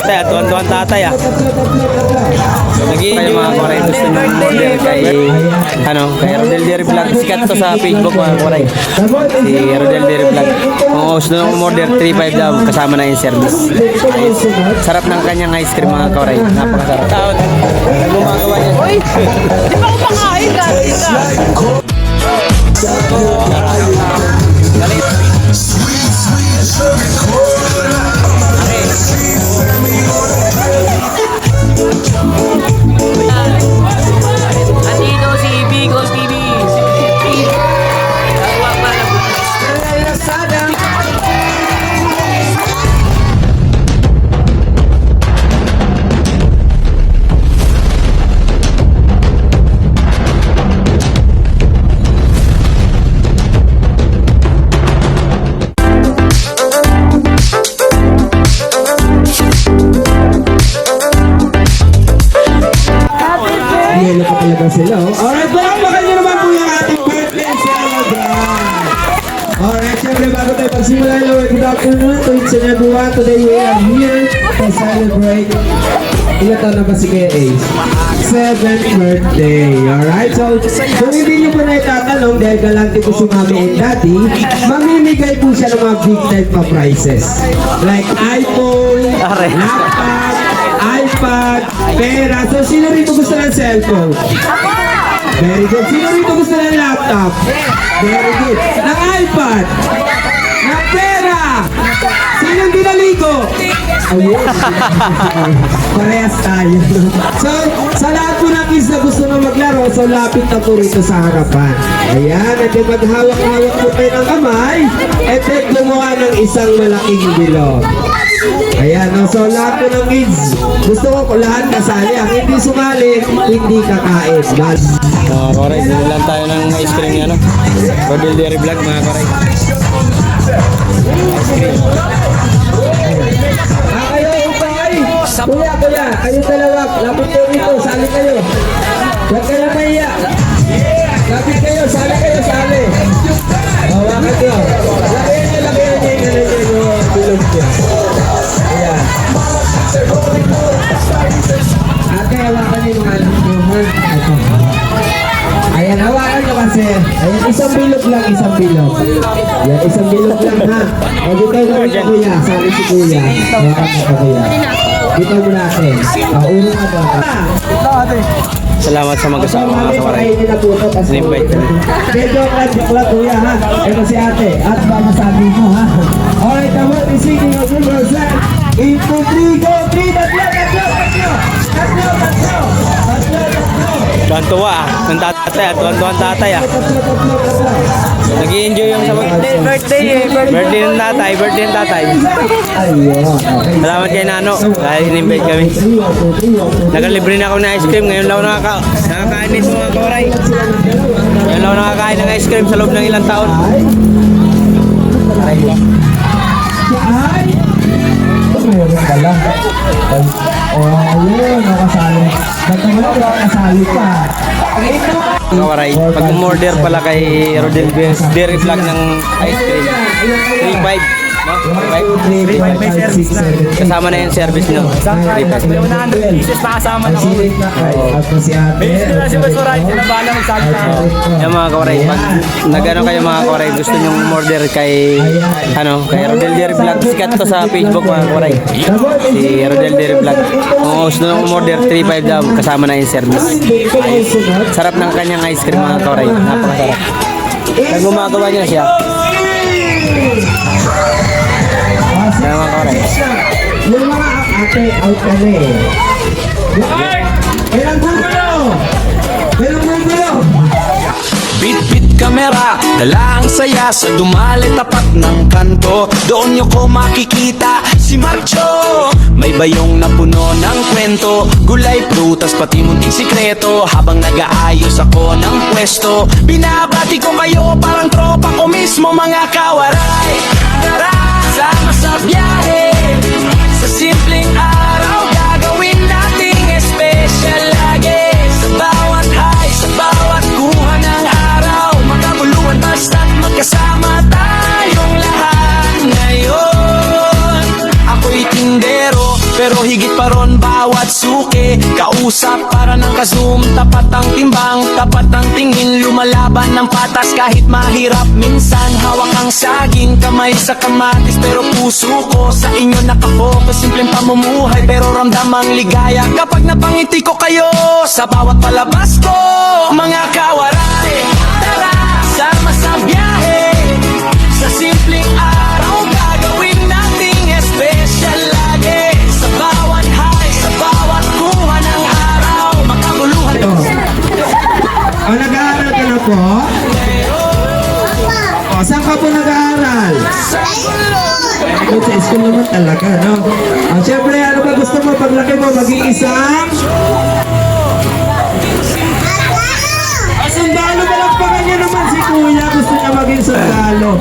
tatay, tuwan-tuwan tatay ah. Nag-i-enjoy mga koray, gusto nyo order kay kay Rodel Dairy Vlog. Sikat to sa Facebook mga koray, si Rodel Dairy Vlog. Kung gusto nyo order 3.5 daw, kasama na yung service. Ayos. Sarap ng kanyang ice cream mga koray, napakasarap. Taon, gumagawa niya. Uy, di ba ko pakain dati ka? Andito si Bigos TV. Yelo pa talaga sila. Alright, palakpakan nyo naman po yung ating birthday celebration. Alright, syempre bago tayo pagsimula nyo, good afternoon to each and everyone. Today we are here to celebrate. Ilan taon na ba si Kuya Ace? 7th birthday. Alright, so kung hindi nyo po na itatanong dahil galante po si Mami and Daddy, mamimigay po siya ng mga big time pa prizes. Like iPhone, laptop, iPad, pera. So, sino rito gusto ng cellphone? Very good. Sino rito gusto ng laptop? Very good. Ng iPad? Ng pera? Sinong dinaligo? Ayun. Parehas tayo. So, sa lahat po ng kids na gusto na maglaro, so lapit na po rito sa harapan. Ayan, at then maghawak-hawak po kayo ng kamay, at then gumawa ng isang malaking bilog. Ayan, no? So lahat po ng kids, gusto ko lahat kasali. Ang hindi sumali, hindi kakain. Mga koray, bili lang tayo ng ice cream niya, no? Rodel Dairy Vlog mga koray. Ice cream. Kayo, upay! Kuya, kayo dalawa, lapit kayo rito, sali kayo. Huwag ka na mahiya. Lapit kayo, sali kayo, sali. Hawakan nyo. Lagayan nyo yung tulog nyo. Ayan. Ate, hawakan nyo yung alam nyo. Ito. Ayan, hawakan nyo kasi. Ayan, isang bilog lang, isang bilog. Ayan, isang bilog lang ha. O, dito naman si Kuya. Sali si Kuya. Hawakan mo ka Kuya. Dito mo natin. Ulo ka daw. Ito ate. Salamat sa mag-asama mga koray. In-invite ka. Medyo joke Kuya ha. Ito si ate. At ba masabi mo ha. Alright, the world is singing of Rivers Land. 8, 2, 3, go! 3, tatlo! Tuwan-tuwa ah. Ng tatay ah. Tuwan-tuwan tatay ah. Nag-i-enjoy yung sa birthday ng tatay. Birthday ng tatay. Ayun. Salamat kay Nano. Dahil in-invite kami. Nakalibre na ako ng ice cream. Ngayon lang ako nakakain nito mga koray. Ngayon lang ako nakakain ng ice cream sa loob ng ilang taon. Ay! Meron pala. Ayun, nakasali. Nagkamulat ko nakasali pa. Kawaray, pag umorder pala kay Rodel Dairy Vlog ng ice cream, 3.5, no? 3.5. Kasama na yung service nyo. 3.5. May 100 pieces pa kasama na ko. At po si ate. May sila si Basuray, sila bahala magsalita. Yung mga kawaray, pag nagano kayo mga kawaray, gusto nyo umorder kay kay Rodel Dairy Vlog. Sikat to sa Facebook mga kawaray, si Rodel Dairy Vlog. Kung gusto nyo umorder 3.5 daw, kasama na yung service. Ayos. Sarap ng kanyang ice cream mga kawaray, napakasarap. Kaya gumagawa niya siya. Kaya mga kawaray. Yung mga ate, out ka na eh. Kailang gugulo! Kailang gugulo! Bit-bit kamera, dala ang saya sa dumali tapat ng kanto. Doon nyo ko makikita si Marcho. May bayong na puno ng kwento, gulay, prutas, pati munting sikreto. Habang nag-aayos ako ng pwesto, binabati ko kayo parang tropa ko mismo mga kawaray. Tara, sama sa biyahe, sa simpleng araw gagawin nating special lagi. Sa bawat high, sa bawat kuha ng araw, makabuluhan basta't magkasama tayong lahat. Ngayon, ako'y tindero, pero higit Higit pa ron bawat suki, kausap para ng kazoom. Tapat ang timbang, tapat ang tingin, lumalaban ng patas kahit mahirap. Minsan hawak ang saging, kamay sa kamatis, pero puso ko sa inyo nakapokus. Simpleng pamumuhay pero ramdam ang ligaya kapag napangiti ko kayo sa bawat palabas ko. Mga kawaray, tara sama sa biyahe, sa simpleng araw gagawin nating espesyal lagi. Sa bawat high, sa bawat kuha ng araw, makabuluhan. O, nag-aaral ka na po? O, saan ka po nag-aaral? Good sa school naman talaga, no? O, syempre, ano ba gusto mo paglaki mo? Maging isang? Sundalo, balakpakan niya naman si Kuya. Gusto niya maging sundalo.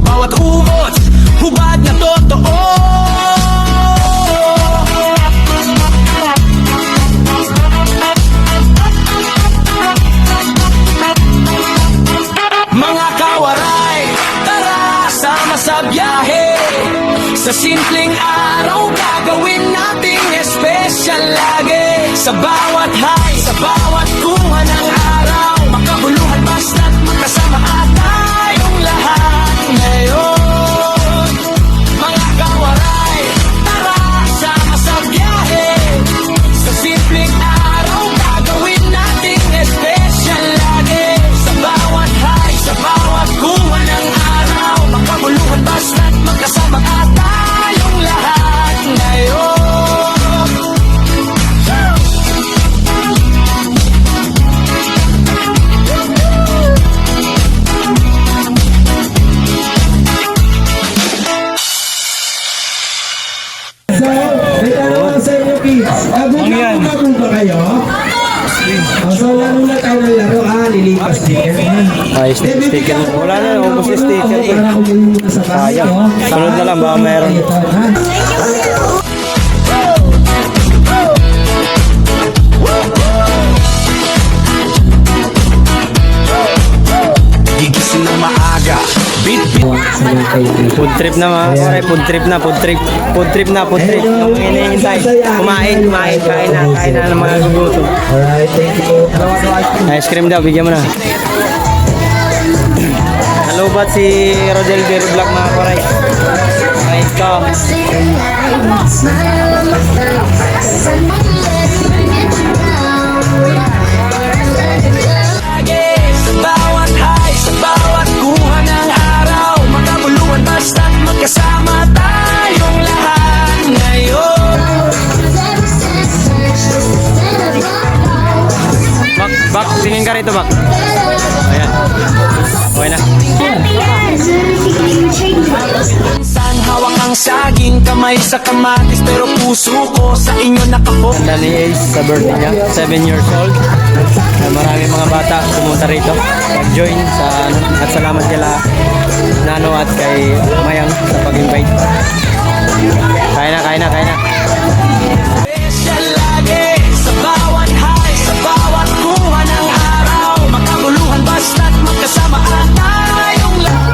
Bawat umot, hubad na totoo. Mga kawaray, tara sama sa biyahe. Sa simpleng araw gagawin nating espesyal lagi. Sa bawat high, sa bawat kuha ng araw, makabuluhan basta't magkasama at tayong lahat ngayon. Mga kawaray, tara sama sa biyahe. Sa simpleng araw gagawin nating espesyal lagi. Sa bawat high, sa bawat kuha ng araw, makabuluhan basta't magkasama at tayong lahat ngayon. So, may tanong ako sa inyo, kids. Bago ba kayo? O, so, laro na tayo ng laro. Lilipas sticker naman. Ay, sticker. Wala na, ubos yung sticker. Para kumuhin muna sa bahay, Sayang. no? Sunod na lang, baka meron. Ito, ha? Gigising ng maaga, bit-bit. Food trip na mga koray, food trip na, food trip. Food trip na, food trip. Yung hinihintay. Kumain, kain na ng mga gugutom. Alright, thank you. Ice cream daw, bigyan mo na. Nalubat si Rodel Beer Vlog mga koray. Nice ka. Sa bawat high, sa bawat kuha ng araw, makabuluhan basta't magkasama tayong lahat ngayon. Bak, tingin ka rito, Bak. Ayan. Okay na. Minsan hawak ang saging, kamay sa kamatis, pero puso ko sa inyo nakapok. Handa ni Ace sa birthday niya, 7 years old. Maraming mga bata pumunta rito, mag-join sa at salamat kila Nano at kay Mayang sa pag-invite. Kain na. Special lagi, sa bawat high, sa bawat kuha ng araw, makabuluhan basta't magkasama at tayong lahat.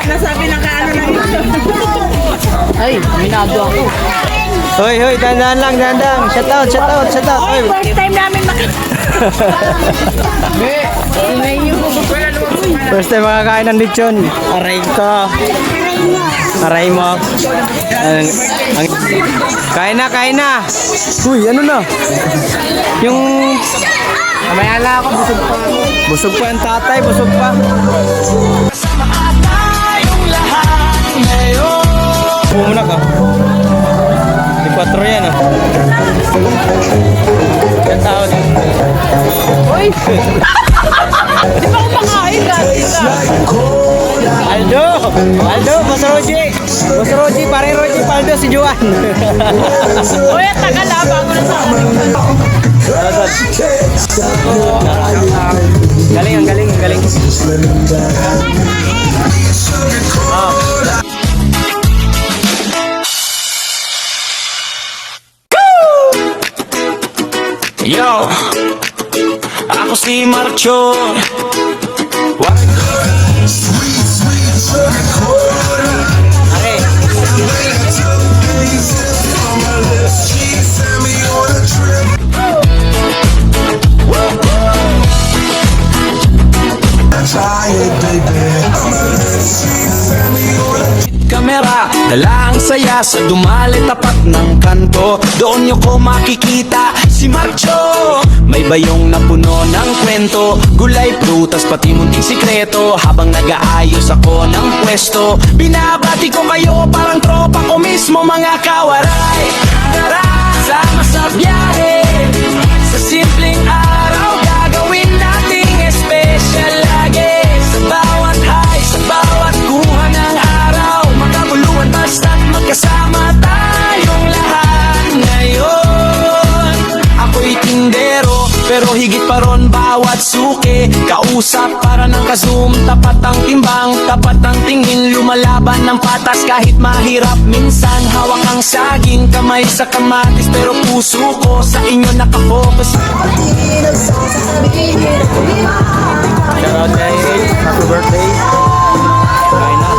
Nasabi na kaano lang ito. Ay, minado ako. Hoy, dandan lang. Shout out. Hoy. First time namin makita. First time makakain ng lechon. Aray ko. Aray mo. Kain na. Uy, ano na? Yung... Mamaya na ako, busog pa. Busog pa ang tatay, busog pa. Kasama at tayong lahat ngayon. Pumuna ka. Di 4 yan ah. Yan taon. Uy! Di ba kumakain? Grabe ka. Aldo, Boss Roji, pare Roji, Paldo, si Juan. Uy, ang tagal ha, bago na sa akin. Galing, ang galing. Oh. Yo, ako si Marcho. Kamera, dala ang saya sa dumali tapat ng kanto. Doon nyo ko makikita si Marcho. May bayong na puno ng kwento, gulay, prutas, pati munting sikreto. Habang nag-aayos ako ng pwesto, binabati ko kayo parang tropa ko mismo, mga kawaray. Tara, sama sa biyahe, sa simpleng araw gagawin nating special lagi. Sa bawat high, sa bawat kuha ng araw, magkaguluhan basta't magkasama tayong lahat ngayon. Ako'y tindero, pero higit pa ron bawat suki. Kausap para ng kazoom, tapat ang timbang, tapat ang tingin. Lumalaban ng patas kahit mahirap minsan. Hawak ang saging, kamay sa kamatis, pero puso ko sa inyo nakapokus. Shoutout kay Ace, happy birthday. Kain na.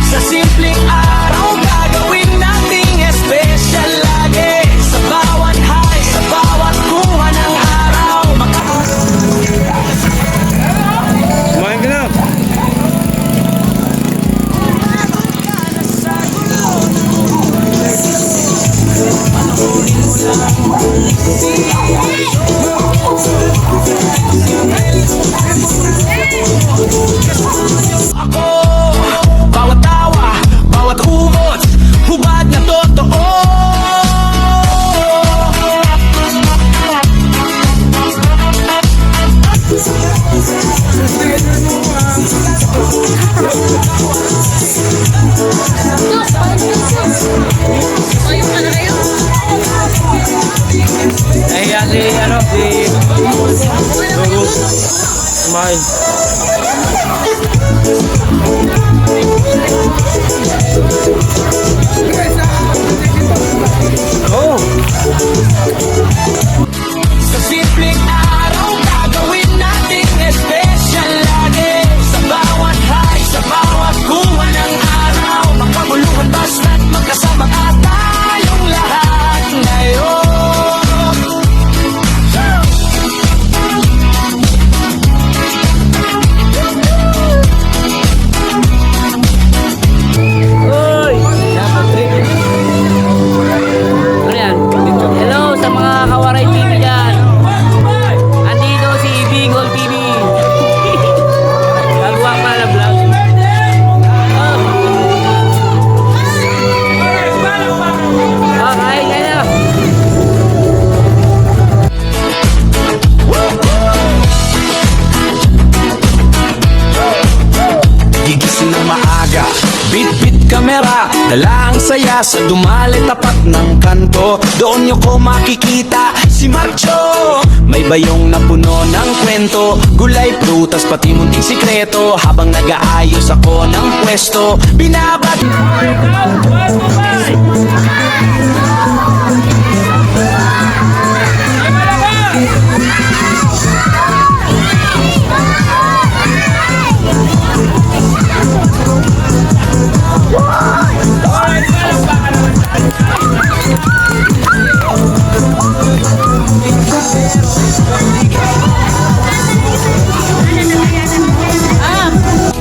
Sa simpleng araw gagawin nating special lagi. Sa bawat high, sa bawat kuha ng araw, Kumain ka na. ako, bawat tawa, bawat umot, hubad na totoo. Nahiya si, Dugo. Kumain. Oh! Sa simpleng araw gagawin nating special lagi. Sa bawat high, sa bawat kuha ng araw, makaguluhan basta't magkasama at tayong lahat ngayon. Ano yan? Hello sa mga Kawaray TV dyan. Andito si Bingol TV. Gagawa pa na vlog. Oh, kain na. Gigising ng maaga, bit-bit kamera, dala ang saya sa dumali tapat ng kanto. Doon nyo ko makikita si Marcho. May bayong na puno ng kwento, gulay, prutas, pati munting sikreto. Habang nag-aayos ako ng pwesto, binabati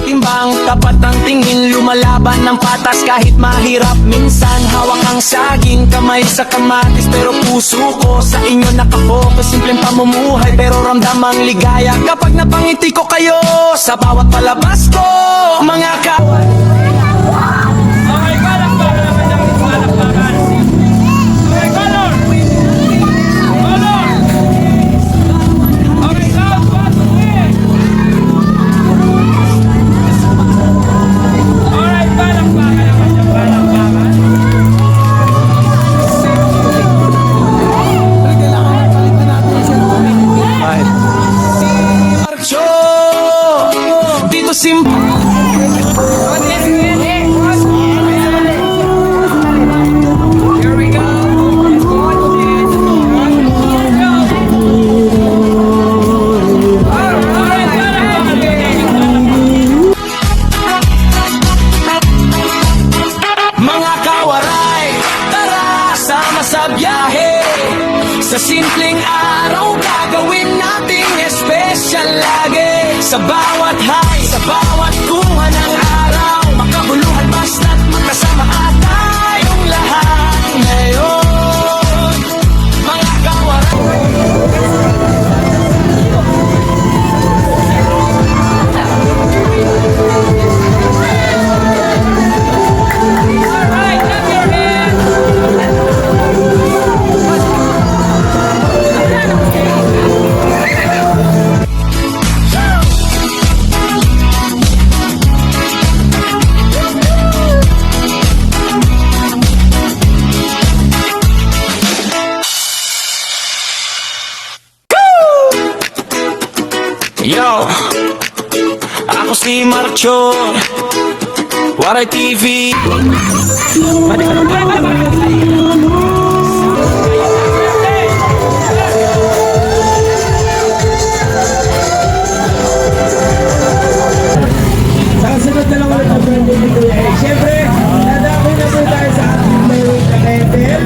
timbang, tapat ang tingin. Lumalaban ng patas kahit mahirap minsan. Hawak ang saging, kamay sa kamatis, pero puso ko sa inyo nakapokus. Simpleng pamumuhay pero ramdam ang ligaya kapag napangiti ko kayo sa bawat palabas ko, mga kawan. Marcho, dito simple. Sa simpleng araw gagawin nating espesyal lagi. Sa bawat high, sa bawat kuha ng araw, makabuluhan basta't magkasama at tayong lahat ngayon. Mga kawaray. Yo, ako si Marcho, Waray TV. Sakasunod na lang ulit ang birthday ni Kuya Eric. Siyempre, nadako na po tayo sa ating mayroong katetel.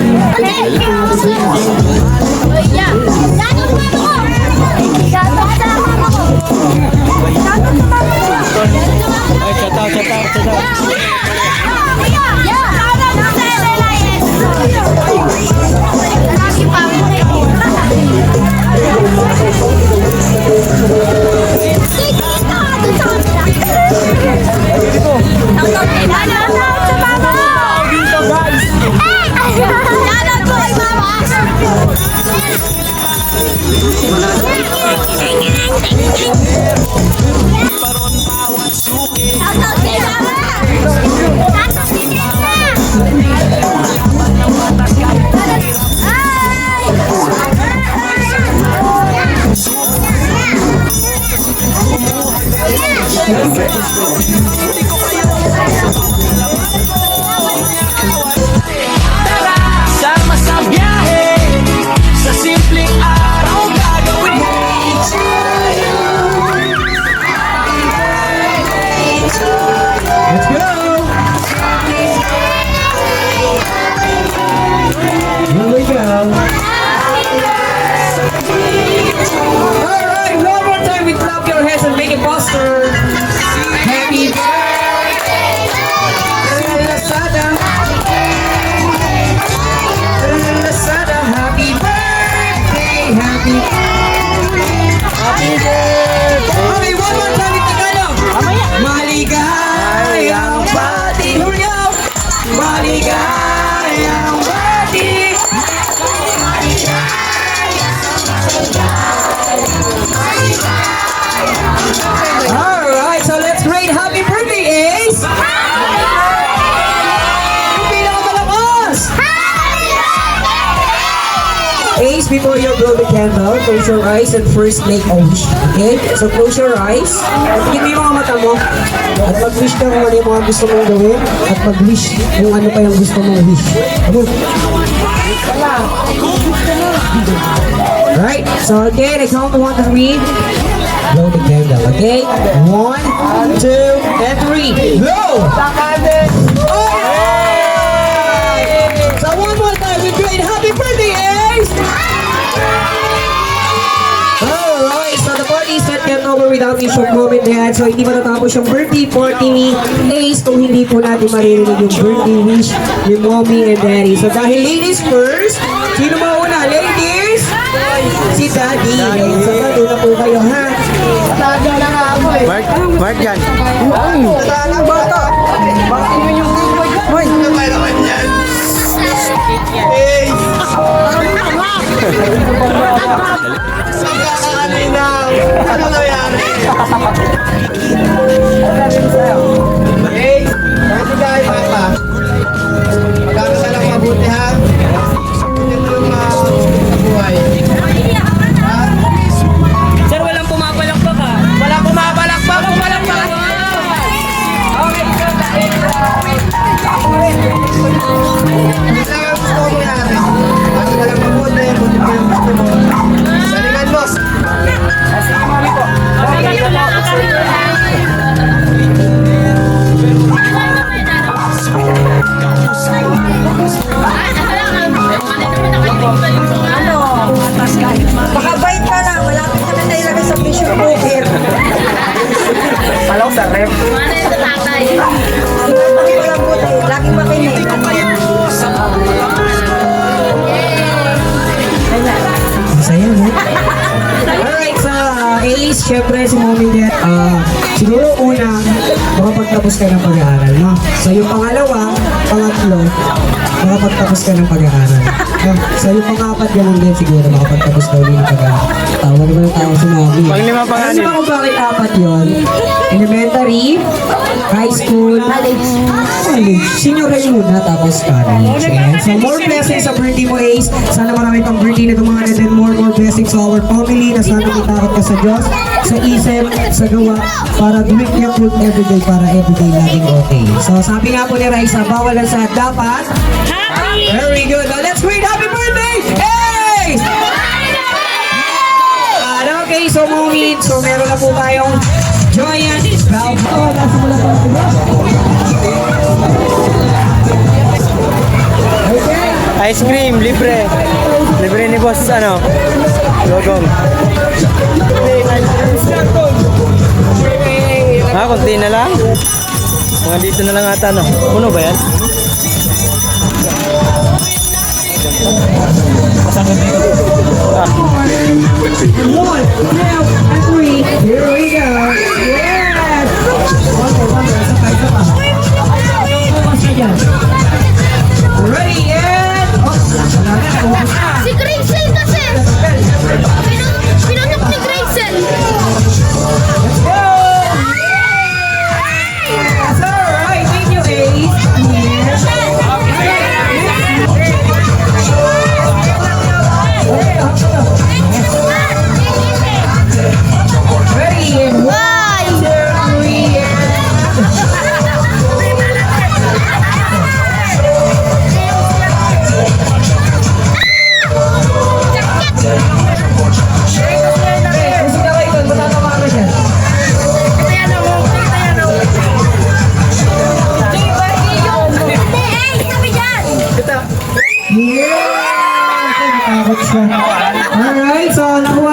Sama sa biyahe, sa simpleng araw gagawin. Let's go! Here we go. Alright, one more time we clap your hands and make a poster. Happy birthday! Lazada. Lazada, happy birthday! Happy birthday! Okay, one more time in Tagalog. Maligayang bati. Here we go. Maligayang bati. Alright, so let's grade happy birthday, Ace! Yung pinakamalakas! Ace, before you blow the candle, close your eyes and first make a wish. Okay? So close your eyes. Tingnan mo yung mga mata mo. At mag-wish ka kung ano yung mga gusto mong gawin. At mag-wish kung ano pa yung gusto mong wish. Ano? Right? So again, I count to 1 to 3. Blow the candle, okay? 1, 2, and 3. Blow! Alright! So one more time, we do it. Happy birthday, Ace! Alright, so the party is not yet over without a short moment yan. So hindi matatapos yung birthday party ni Ace kung hindi po natin maririnig yung birthday wish ni Mommy and Daddy. So dahil ladies first, sino mauna? Ladies? Si Daddy. So doon na po kayo, ha? Taga na nga ako eh. Mark yan. Taga bata. Bakit yun yung Hoy! Ano ba naman yan? Ace! Saka ka kanina! Ano nangyari? Ace! Kasi dahil papa, mag-aaral lang mabuti ha? Ito yung buhay. Sir, walang pumapalakpak ha. Wala pumabalakbak! Pumalakbak! Okay, makapagtapos ka ng pag-aaral, no? So yung pangalawa, pangatlo, makapagtapos ka ng pag-aaral. No? So yung pang-apat, ganun din siguro, makapagtapos ka ulit ng pag-aaral. Tawag ba ng tao sumabi? Panglima, Alam panganim. niyo ba kung bakit apat yun? Elementary, high school, college, senior high muna, tapos college. And so more blessings sa birthday mo, Ace. Sana marami pang birthday na dumanan, and then more blessings sa our family, na sana may takot ka sa Diyos, sa isip, sa gawa, para drink your food everyday, para everyday laging okay. So sabi nga po ni Raisa, bawal lang sa dapat. Very good. Now let's greet happy birthday, Ace! Okay, so moving. So meron na po tayong Joyan Balbo. Nasimula pa sila. Okay. Ice cream, libre. Libre ni boss, ano? Logong. Kunti na lang. Mga dito na lang ata, no? Puno ba yan? One, two, and three. Here we go. Yes! Ready, and... Si Graysel kasi. Pinunok ni Graysel. Yes, alright. Thank you, Ace. Ready, and Why? 1, 2, 3, and... Gusto na kayo doon, matatawa ka dyan. Yeah! Natakot siya. Alright, so nakuha